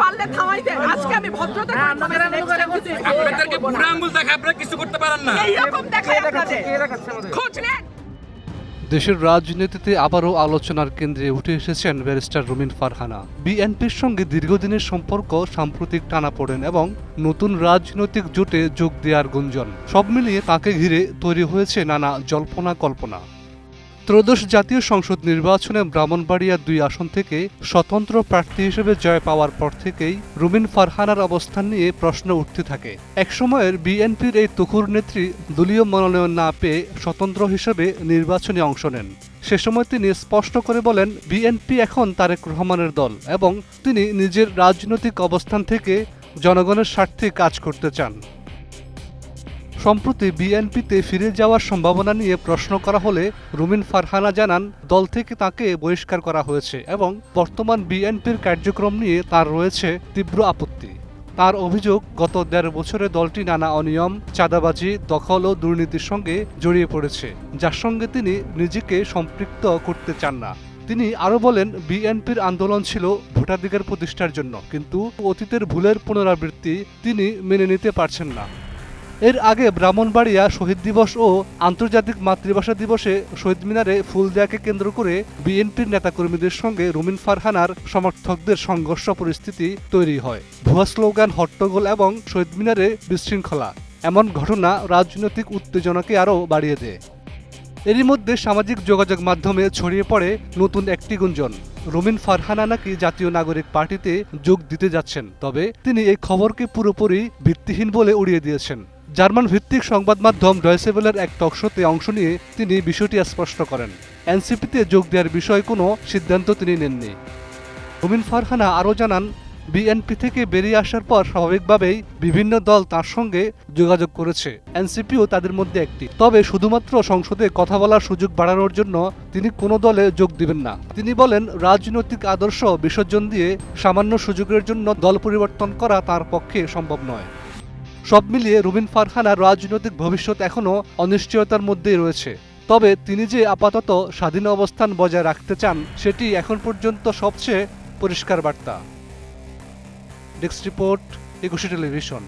পারলে থামাই দেন। আজকে আমি ভদ্রতা আপনাদেরকে বুড়া আঙ্গুল দেখায় আপনারা কিছু করতে পারেন না। এইরকম দেখাই আপনাদের খোঁজ নেন। দেশের রাজনীতিতে আবারও আলোচনার কেন্দ্রে উঠে এসেছেন ব্যারিস্টার রুমিন ফারহানা। বিএনপির সঙ্গে দীর্ঘদিনের সম্পর্ক সাম্প্রতিক টানাপোড়েন এবং নতুন রাজনৈতিক জোটে যোগ দেওয়ার গুঞ্জন, সব মিলিয়ে তাকে ঘিরে তৈরি হয়েছে নানা জল্পনা কল্পনা। ত্রয়োদশ জাতীয় সংসদ নির্বাচনে ব্রাহ্মণবাড়িয়া ২ আসন থেকে স্বতন্ত্র প্রার্থী হিসেবে জয় পাওয়ার পর থেকেই রুমিন ফারহানার অবস্থান নিয়ে প্রশ্ন উঠতে থাকে। একসময়ের বিএনপির এই তুখুর নেত্রী দলীয় মনোনয়ন না পেয়ে স্বতন্ত্র হিসেবে নির্বাচনে অংশ নেন। সে সময় তিনি স্পষ্ট করে বলেন, বিএনপি এখন তারেক রহমানের দল এবং তিনি নিজের রাজনৈতিক অবস্থান থেকে জনগণের স্বার্থে কাজ করতে চান। সম্প্রতি বিএনপিতে ফিরে যাওয়ার সম্ভাবনা নিয়ে প্রশ্ন করা হলে রুমিন ফারহানা জানান, দল থেকে তাকে বহিষ্কার করা হয়েছে এবং বর্তমান বিএনপির কার্যক্রম নিয়ে তার রয়েছে তীব্র আপত্তি। তার অভিযোগ, গত ১.৫ বছরে দলটি নানা অনিয়ম, চাঁদাবাজি, দখল ও দুর্নীতির সঙ্গে জড়িয়ে পড়েছে, যার সঙ্গে তিনি নিজেকে সম্পৃক্ত করতে চান না। তিনি আরও বলেন, বিএনপির আন্দোলন ছিল ভোটাধিকার প্রতিষ্ঠার জন্য, কিন্তু অতীতের ভুলের পুনরাবৃত্তি তিনি মেনে নিতে পারছেন না। এর আগে ব্রাহ্মণবাড়িয়া শহীদ দিবস ও আন্তর্জাতিক মাতৃভাষা দিবসে শহীদ মিনারে ফুল দেওয়াকে কেন্দ্র করে বিএনপির নেতাকর্মীদের সঙ্গে রুমিন ফারহানার সমর্থকদের সংঘর্ষ পরিস্থিতি তৈরি হয়। ভুয়া স্লোগান, হট্টগোল এবং শহীদ মিনারে বিশৃঙ্খলা, এমন ঘটনা রাজনৈতিক উত্তেজনাকে আরও বাড়িয়ে দেয়। এরই মধ্যে সামাজিক যোগাযোগ মাধ্যমে ছড়িয়ে পড়ে নতুন একটি গুঞ্জন, রুমিন ফারহানা নাকি জাতীয় নাগরিক পার্টিতে যোগ দিতে যাচ্ছেন। তবে তিনি এই খবরকে পুরোপুরি ভিত্তিহীন বলে উড়িয়ে দিয়েছেন। জার্মান ভিত্তিক সংবাদ মাধ্যম ডয়েচে ভেলের এক টকশোতে অংশ নিয়ে তিনি বিষয়টি স্পষ্ট করেন। এনসিপিতে যোগ দেওয়ার বিষয়ে কোনো সিদ্ধান্ত তিনি নেননি। রুমিন ফারহানা আরও জানান, বিএনপি থেকে বেরিয়ে আসার পর স্বাভাবিকভাবেই বিভিন্ন দল তার সঙ্গে যোগাযোগ করেছে, এনসিপিও তাদের মধ্যে একটি। তবে শুধুমাত্র সংসদে কথা বলার সুযোগ বাড়ানোর জন্য তিনি কোনো দলে যোগ দিবেন না। তিনি বলেন, রাজনৈতিক আদর্শ বিসর্জন দিয়ে সামান্য সুযোগের জন্য দল পরিবর্তন করা তার পক্ষে সম্ভব নয়। সব মিলিয়ে রুমিন ফারহানার রাজনৈতিক ভবিষ্যৎ এখনও অনিশ্চয়তার মধ্যেই রয়েছে। তবে তিনি যে আপাতত স্বাধীন অবস্থান বজায় রাখতে চান, সেটি এখন পর্যন্ত সবচেয়ে পরিষ্কার বার্তা। Desk report, ২১ television.